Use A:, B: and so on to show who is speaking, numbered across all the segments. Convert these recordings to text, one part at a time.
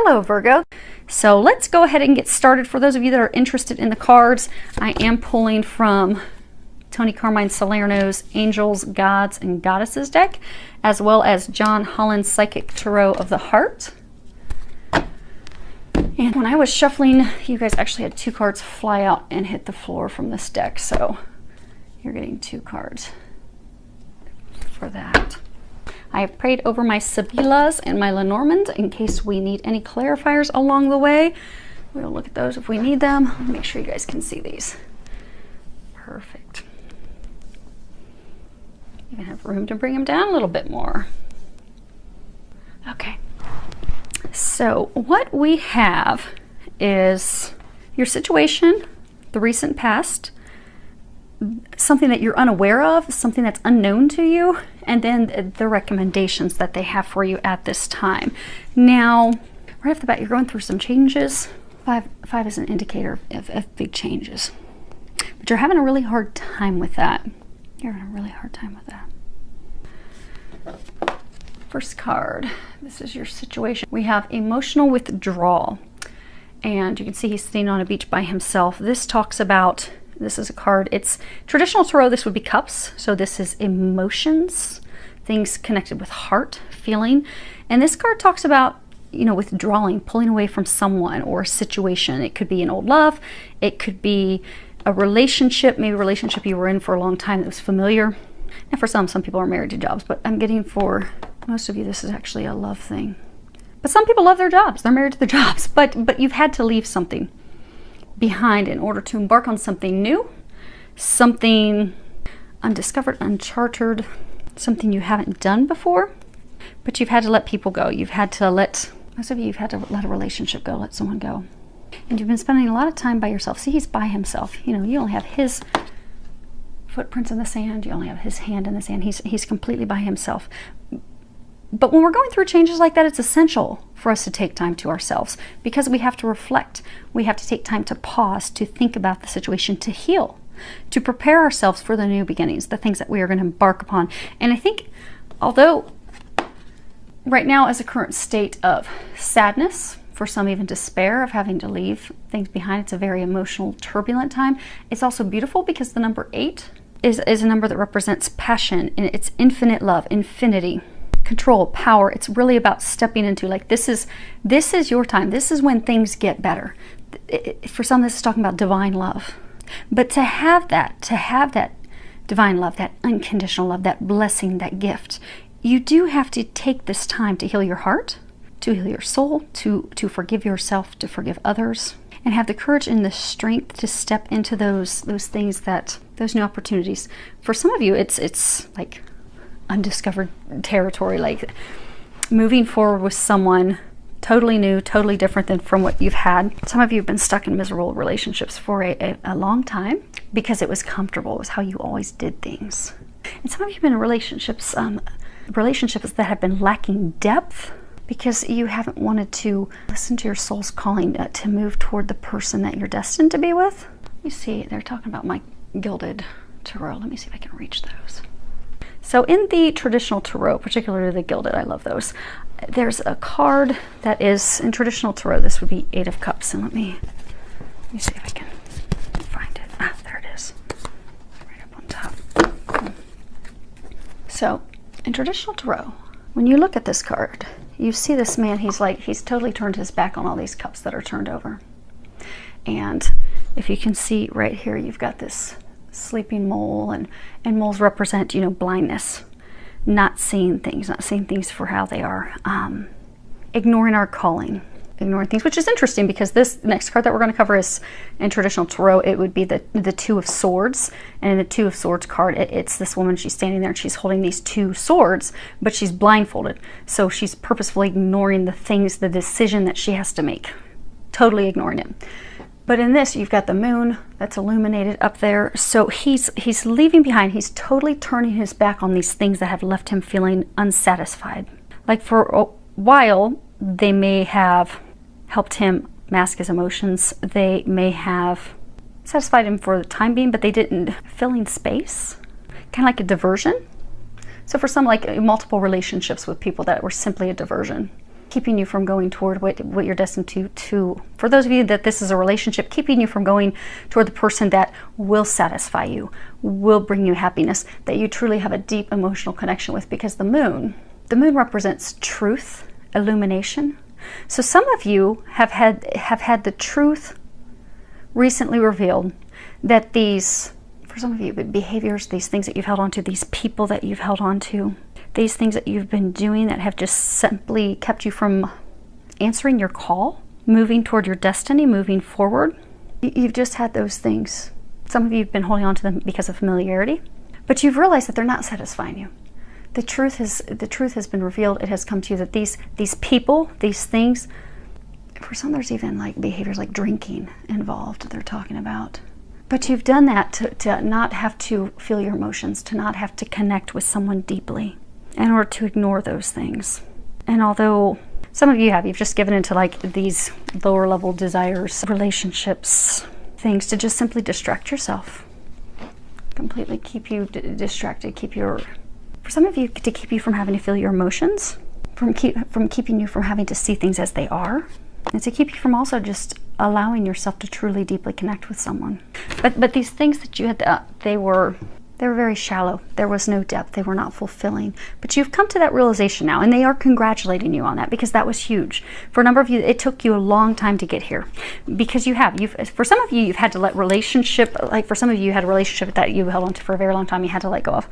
A: Hello Virgo. So let's go ahead and get started. For those of you that are interested in the cards, I am pulling from Tony Carmine Salerno's Angels, Gods, and Goddesses deck, as well as John Holland's Psychic Tarot of the Heart. And when I was shuffling, you guys actually had two cards fly out and hit the floor from this deck, so you're getting two cards for that. I have prayed over my Sibillas and my Lenormand in case we need any clarifiers along the way. We'll look at those if we need them. Make sure you guys can see these. Perfect. You can have room to bring them down a little bit more. Okay. So what we have is your situation, the recent past, something that you're unaware of, something that's unknown to you, and then the recommendations that they have for you at this time. Now, right off the bat, you're going through some changes. Five is an indicator of big changes. But you're having a really hard time with that. You're having a really hard time with that. First card, this is your situation. We have emotional withdrawal. And you can see he's sitting on a beach by himself. This talks about, this is a card, it's traditional tarot, this would be cups. So this is emotions, things connected with heart, feeling. And this card talks about, you know, withdrawing, pulling away from someone or a situation. It could be an old love. It could be a relationship, maybe a relationship you were in for a long time that was familiar. And for some people are married to jobs, but I'm getting for most of you, this is actually a love thing. But some people love their jobs. They're married to their jobs, but you've had to leave something behind in order to embark on something new, something undiscovered, uncharted, something you haven't done before, but you've had to let people go. You've had to let, most of you, you've had to let a relationship go, let someone go. And you've been spending a lot of time by yourself. See, he's by himself. You know, you only have his footprints in the sand. You only have his hand in the sand. He's completely by himself. But when we're going through changes like that, it's essential for us to take time to ourselves because we have to reflect. We have to take time to pause, to think about the situation, to heal, to prepare ourselves for the new beginnings, the things that we are going to embark upon. And I think, although right now is a current state of sadness, for some even despair of having to leave things behind, it's a very emotional, turbulent time. It's also beautiful because the number 8 is a number that represents passion, and it's infinite love, infinity. Control, power. It's really about stepping into, like, this is your time. This is when things get better. For some, this is talking about divine love. But to have that divine love, that unconditional love, that blessing, that gift, you do have to take this time to heal your heart, to heal your soul, to forgive yourself, to forgive others, and have the courage and the strength to step into those things, those new opportunities. For some of you, it's like undiscovered territory, like moving forward with someone totally new, totally different than from what you've had. Some of you have been stuck in miserable relationships for a long time because it was comfortable. It was how you always did things. And some of you have been in relationships that have been lacking depth because you haven't wanted to listen to your soul's calling to move toward the person that you're destined to be with. Let me see, they're talking about my gilded tarot. Let me see if I can reach those. So in the traditional tarot, particularly the gilded, I love those. There's a card that is, in traditional tarot, this would be 8 of Cups. And let me see if I can find it. Ah, there it is. Right up on top. So in traditional tarot, when you look at this card, you see this man, he's totally turned his back on all these cups that are turned over. And if you can see right here, you've got this sleeping mole, and moles represent, you know, blindness, not seeing things for how they are, ignoring our calling, ignoring things, which is interesting because this next card that we're going to cover is, in traditional tarot, it would be the 2 of Swords. And in the 2 of Swords card, it's this woman, she's standing there and she's holding these 2 swords, but she's blindfolded, so she's purposefully ignoring the things, the decision that she has to make, totally ignoring it. But in this, you've got the moon that's illuminated up there. So he's leaving behind. He's totally turning his back on these things that have left him feeling unsatisfied. Like for a while, they may have helped him mask his emotions. They may have satisfied him for the time being, but they didn't. Filling space, kind of like a diversion. So for some, like multiple relationships with people that were simply a diversion. keeping you from going toward what you're destined to. For those of you that this is a relationship, keeping you from going toward the person that will satisfy you, will bring you happiness, that you truly have a deep emotional connection with, because the moon represents truth, illumination. So some of you have had the truth recently revealed that these, for some of you, behaviors, these things that you've held on to, these people that you've held on to, these things that you've been doing that have just simply kept you from answering your call, moving toward your destiny, moving forward. You've just had those things. Some of you have been holding on to them because of familiarity, but you've realized that they're not satisfying you. The truth has been revealed. It has come to you that these people, these things, for some there's even like behaviors like drinking involved they're talking about. But you've done that to not have to feel your emotions, to not have to connect with someone deeply, in order to ignore those things. And although some of you've just given into like these lower level desires, relationships, things to just simply distract yourself, completely keep you distracted, for some of you, to keep you from having to feel your emotions, from keeping you from having to see things as they are, and to keep you from also just allowing yourself to truly deeply connect with someone. But these things that you had, they were very shallow. There was no depth. They were not fulfilling. But you've come to that realization now, and they are congratulating you on that, because that was huge. For a number of you, it took you a long time to get here, because for some of you, you've had to let relationship, like for some of you, you had a relationship that you held on to for a very long time, you had to let go of.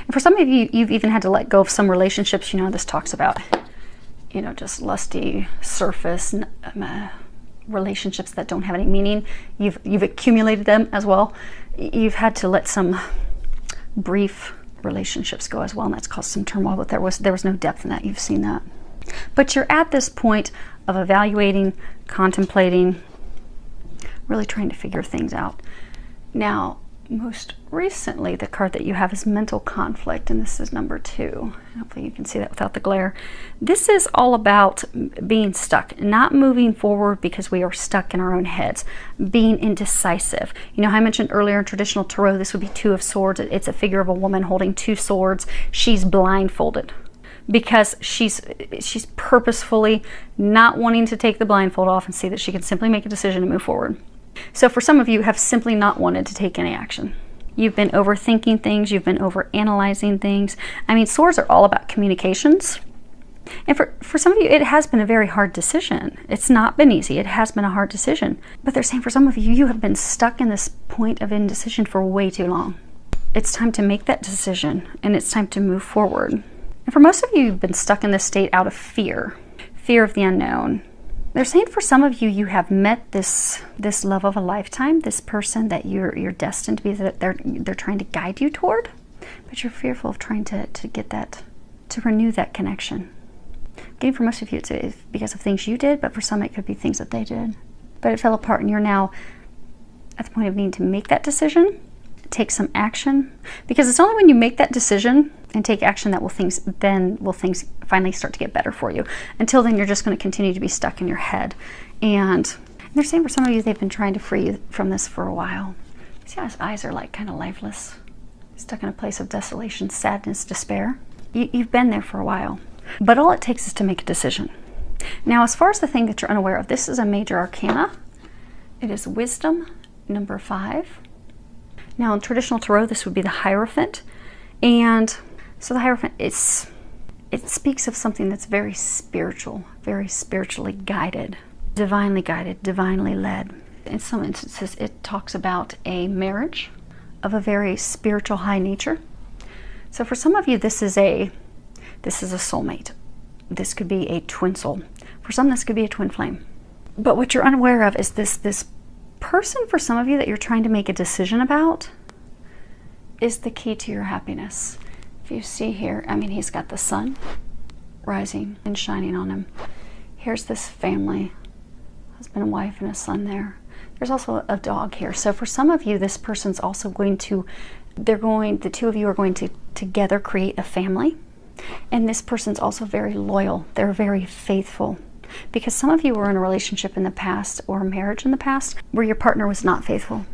A: And for some of you, you've even had to let go of some relationships. This talks about, just lusty surface relationships that don't have any meaning. You've accumulated them as well. You've had to let some brief relationships go as well, and that's caused some turmoil, but there was no depth in that. You've seen that. But you're at this point of evaluating, contemplating, really trying to figure things out. Now, most recently, the card that you have is mental conflict, and this is number 2. Hopefully you can see that without the glare. This is all about being stuck, not moving forward because we are stuck in our own heads, being indecisive. I mentioned earlier in traditional tarot, this would be 2 of Swords. It's a figure of a woman holding 2 swords. She's blindfolded because she's purposefully not wanting to take the blindfold off and see that she can simply make a decision and move forward. So for some of you have simply not wanted to take any action. You've been overthinking things. You've been overanalyzing things. Swords are all about communications. And for some of you, it has been a very hard decision. It's not been easy. It has been a hard decision. But they're saying for some of you, you have been stuck in this point of indecision for way too long. It's time to make that decision, and it's time to move forward. And for most of you, you've been stuck in this state out of fear of the unknown. They're saying for some of you, you have met this love of a lifetime, this person that you're destined to be, that they're trying to guide you toward, but you're fearful of trying to get that, to renew that connection. Again, for most of you, it's because of things you did, but for some, it could be things that they did. But it fell apart, and you're now at the point of needing to make that decision, take some action, because it's only when you make that decision and take action that will things finally start to get better for you. Until then, you're just going to continue to be stuck in your head. And they're saying for some of you, they've been trying to free you from this for a while. See how his eyes are like kind of lifeless, stuck in a place of desolation, sadness, despair. You've been there for a while, but all it takes is to make a decision. Now, as far as the thing that you're unaware of, this is a major arcana. It is wisdom, number 5. Now, in traditional tarot, this would be the hierophant. And so the hierophant, it speaks of something that's very spiritual, very spiritually guided, divinely led. In some instances, it talks about a marriage of a very spiritual high nature. So for some of you, this is a soulmate. This could be a twin soul. For some, this could be a twin flame. But what you're unaware of is this person, for some of you, that you're trying to make a decision about, is the key to your happiness. If you see here, he's got the sun rising and shining on him. Here's this family, husband and wife and a son there. There's also a dog here. So for some of you, this person's also the 2 of you are going to together create a family. And this person's also very loyal. They're very faithful. Because some of you were in a relationship in the past, or a marriage in the past, where your partner was not faithful.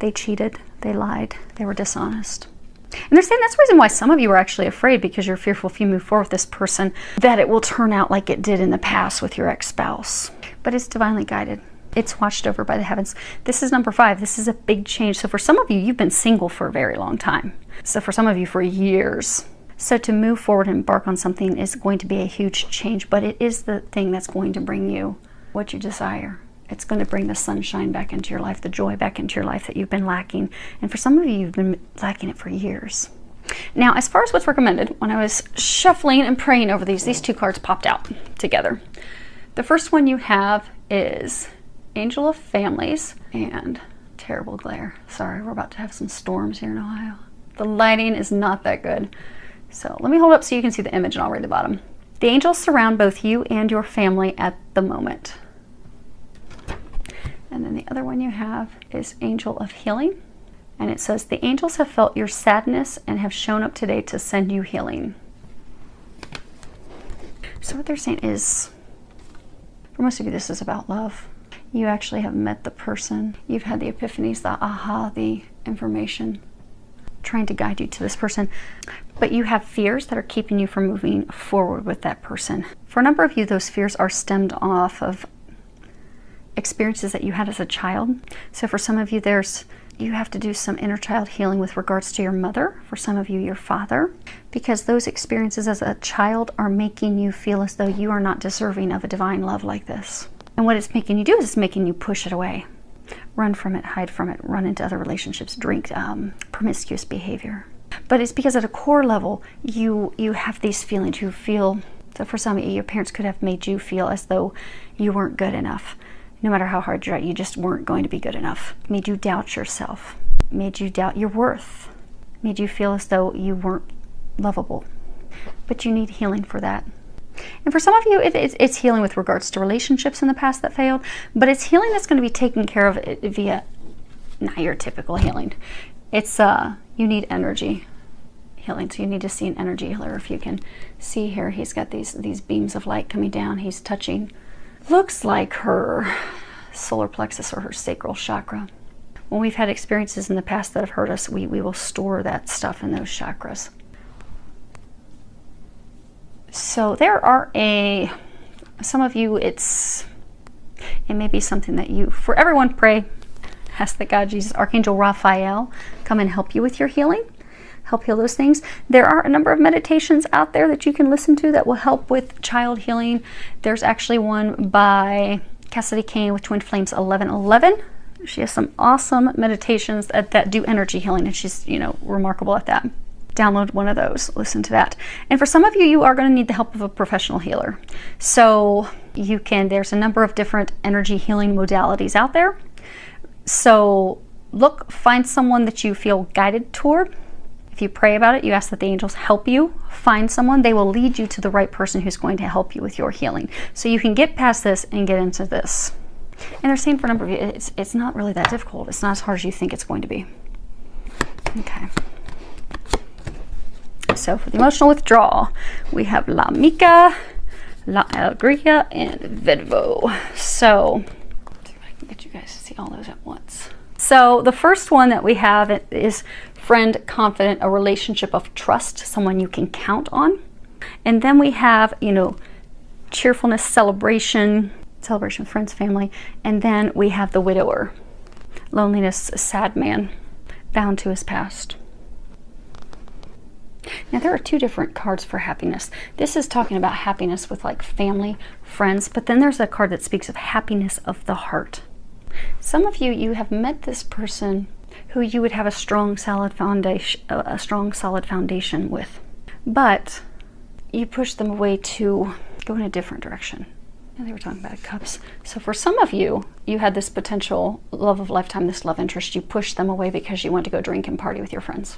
A: They cheated, they lied, they were dishonest. And they're saying that's the reason why some of you are actually afraid, because you're fearful if you move forward with this person that it will turn out like it did in the past with your ex-spouse. But it's divinely guided. It's watched over by the heavens. This is number 5. This is a big change. So for some of you, you've been single for a very long time. So for some of you, for years. So to move forward and embark on something is going to be a huge change, but it is the thing that's going to bring you what you desire. It's going to bring the sunshine back into your life, the joy back into your life that you've been lacking. And for some of you, you've been lacking it for years. Now, as far as what's recommended, when I was shuffling and praying over these 2 cards popped out together. The first one you have is Angel of Families and terrible glare. Sorry, we're about to have some storms here in Ohio. The lighting is not that good. So let me hold up so you can see the image, and I'll read the bottom. The angels surround both you and your family at the moment. And then the other one you have is Angel of Healing. And it says, the angels have felt your sadness and have shown up today to send you healing. So what they're saying is, for most of you, this is about love. You actually have met the person. You've had the epiphanies, the aha, the information trying to guide you to this person. But you have fears that are keeping you from moving forward with that person. For a number of you, those fears are stemmed off of experiences that you had as a child. So for some of you, you have to do some inner child healing with regards to your mother. For some of you, your father, because those experiences as a child are making you feel as though you are not deserving of a divine love like this. And what it's making you do is it's making you push it away, run from it, hide from it, run into other relationships, drink, promiscuous behavior. But it's because at a core level, you have these feelings. You feel, so for some of you, your parents could have made you feel as though you weren't good enough. No matter how hard you tried, you just weren't going to be good enough. Made you doubt yourself. Made you doubt your worth. Made you feel as though you weren't lovable. But you need healing for that. And for some of you, it's healing with regards to relationships in the past that failed. But it's healing that's going to be taken care of via not your typical healing. It's you need energy healing. So you need to see an energy healer. If you can see here, he's got these beams of light coming down. He's touching, looks like her solar plexus or her sacral chakra. When we've had experiences in the past that have hurt us, we will store that stuff in those chakras. So there are some of you, it may be something that you, for everyone, pray, ask that God, Jesus, Archangel Raphael, come and help you with your healing, help heal those things. There are a number of meditations out there that you can listen to that will help with child healing. There's actually one by Cassidy Kane with Twin Flames 1111. She has some awesome meditations that do energy healing, and she's, remarkable at that. Download one of those, listen to that. And for some of you, you are going to need the help of a professional healer. So there's a number of different energy healing modalities out there. So find someone that you feel guided toward. If you pray about it, you ask that the angels help you find someone. They will lead you to the right person who's going to help you with your healing. So you can get past this and get into this. And they're saying for a number of you, it's not really that difficult. It's not as hard as you think it's going to be. Okay. So for the emotional withdrawal, we have La Mica, La Alegria, and Virgo. So see if I can get you guys to see all those at once. So the first one that we have is friend, confident, a relationship of trust, someone you can count on. And then we have, cheerfulness, celebration with friends, family. And then we have the widower, loneliness, a sad man, bound to his past. Now there are 2 different cards for happiness. This is talking about happiness with like family, friends, but then there's a card that speaks of happiness of the heart. Some of you have met this person who you would have a strong, solid foundation with, but you push them away to go in a different direction. And they were talking about cups. So for some of you, you had this potential love of lifetime, this love interest. You pushed them away because you went to go drink and party with your friends.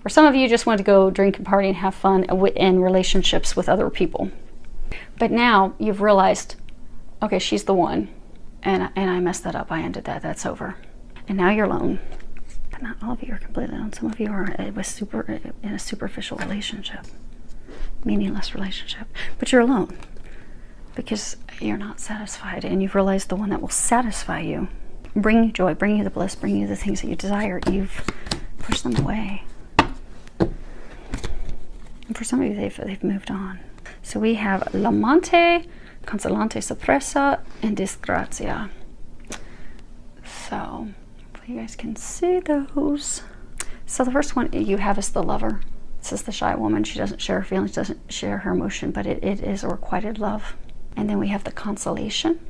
A: For some of you, just want to go drink and party and have fun in relationships with other people. But now you've realized, okay, she's the one, and I messed that up. I ended that. That's over. And now you're alone. But not all of you are completely alone. Some of you are in a superficial relationship, meaningless relationship. But you're alone because you're not satisfied, and you've realized the one that will satisfy you, bring you joy, bring you the bliss, bring you the things that you desire. You've pushed them away. And for some of you, they've moved on. So we have l'amante, consolante sorpresa, and disgrazia. So hopefully you guys can see those. So the first one you have is the lover. This is the shy woman. She doesn't share her feelings, doesn't share her emotion, but it is a requited love. And then we have the consolation.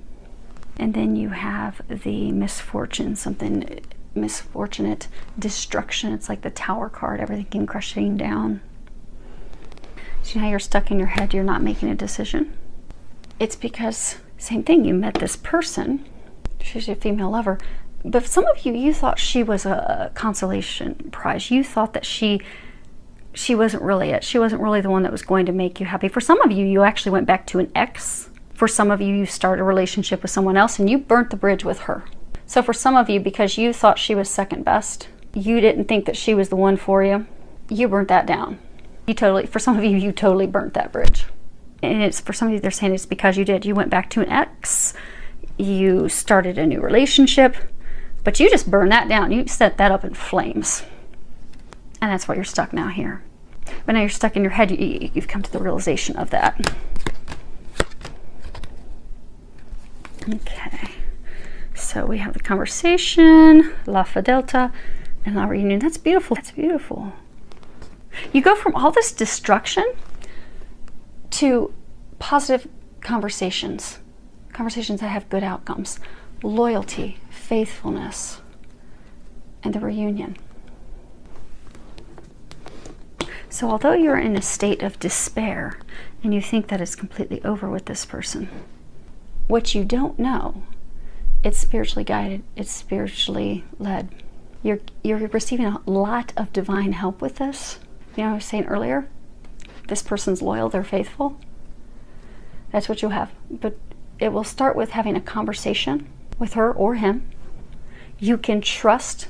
A: And then you have the misfortune, something misfortunate, destruction. It's like the Tower card, everything came crashing down. So now you're stuck in your head, you're not making a decision. It's because, same thing, you met this person, she's your female lover, but some of you, you thought she was a consolation prize. You thought that she wasn't really it. She wasn't really the one that was going to make you happy. For some of you, you actually went back to an ex. For some of you, you started a relationship with someone else and you burnt the bridge with her. So for some of you, because you thought she was second best, you didn't think that she was the one for you, you burnt that down. For some of you, you totally burnt that bridge. And it's for some of you, they're saying it's because you did. You went back to an ex, you started a new relationship, but you just burned that down. You set that up in flames. And that's why you're stuck now here. But now you're stuck in your head, you've come to the realization of that. Okay, so we have the conversation, la fidelità, and la reunion. That's beautiful. That's beautiful. You go from all this destruction to positive conversations, conversations that have good outcomes, loyalty, faithfulness, and the reunion. So although you're in a state of despair and you think that it's completely over with this person, what you don't know, it's spiritually guided, it's spiritually led. You're receiving a lot of divine help with this. You know, I was saying earlier, this person's loyal, they're faithful. That's what you'll have. But it will start with having a conversation with her or him. You can trust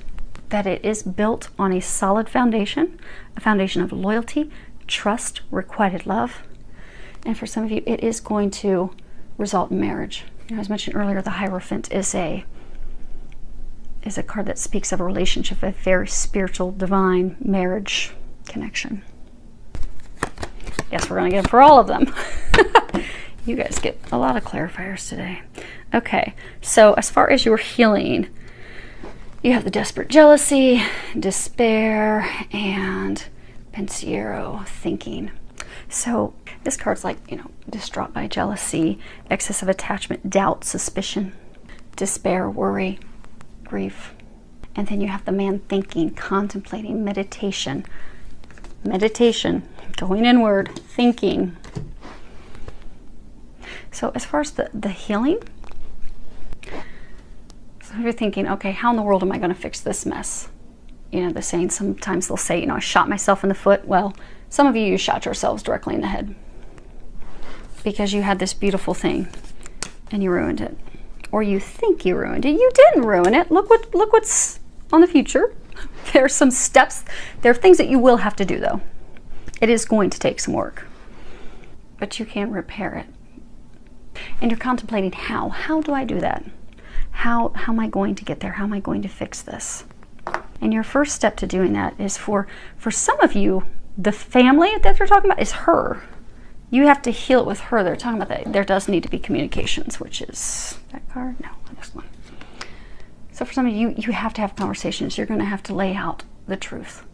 A: that it is built on a solid foundation, a foundation of loyalty, trust, requited love. And for some of you, it is going to result in marriage. You know, as mentioned earlier, the hierophant is a card that speaks of a relationship, a very spiritual, divine marriage connection. Yes, we're going to get them for all of them. You guys get a lot of clarifiers today. Okay, so as far as your healing, you have the desperate jealousy, despair, and pensiero, thinking. So this card's like, you know, distraught by jealousy, excessive attachment, doubt, suspicion, despair, worry, grief. And then you have the man thinking, contemplating, meditation, going inward, thinking. So as far as the healing, so you're thinking, okay, how in the world am I going to fix this mess? You know, the saying, sometimes they'll say, you know, I shot myself in the foot. Well, some of you shot yourselves directly in the head because you had this beautiful thing and you ruined it. Or you think you ruined it. You didn't ruin it. Look what's on the future. There are some steps. There are things that you will have to do, though. It is going to take some work. But you can repair it. And you're contemplating how. How do I do that? How am I going to get there? How am I going to fix this? And your first step to doing that is for some of you, the family that they're talking about is her. You have to heal it with her. They're talking about that. There does need to be communications, which is that card? No, this one. So for some of you, you have to have conversations. You're going to have to lay out the truth.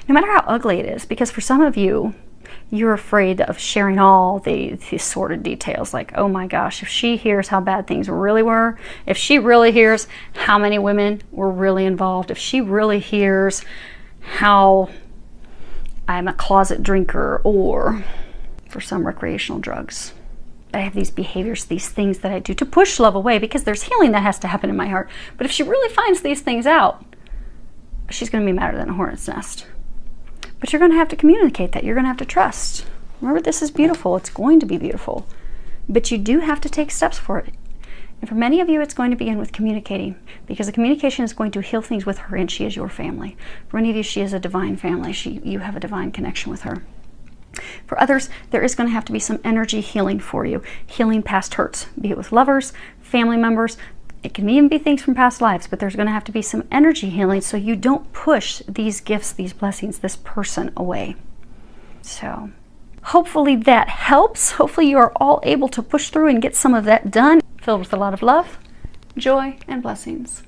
A: No matter how ugly it is, because for some of you, you're afraid of sharing all the sordid details. Like, oh my gosh, if she hears how bad things really were, if she really hears how many women were really involved, if she really hears how I'm a closet drinker, or for some recreational drugs, I have these behaviors, these things that I do to push love away, because there's healing that has to happen in my heart. But if she really finds these things out, she's going to be madder than a hornet's nest. But you're going to have to communicate that. You're going to have to trust. Remember, this is beautiful. It's going to be beautiful. But you do have to take steps for it. And for many of you, it's going to begin with communicating, because the communication is going to heal things with her, and she is your family. For many of you, she is a divine family. You have a divine connection with her. For others, there is going to have to be some energy healing for you. Healing past hurts, be it with lovers, family members. It can even be things from past lives, but there's going to have to be some energy healing so you don't push these gifts, these blessings, this person away. So hopefully that helps. Hopefully you are all able to push through and get some of that done, filled with a lot of love, joy, and blessings.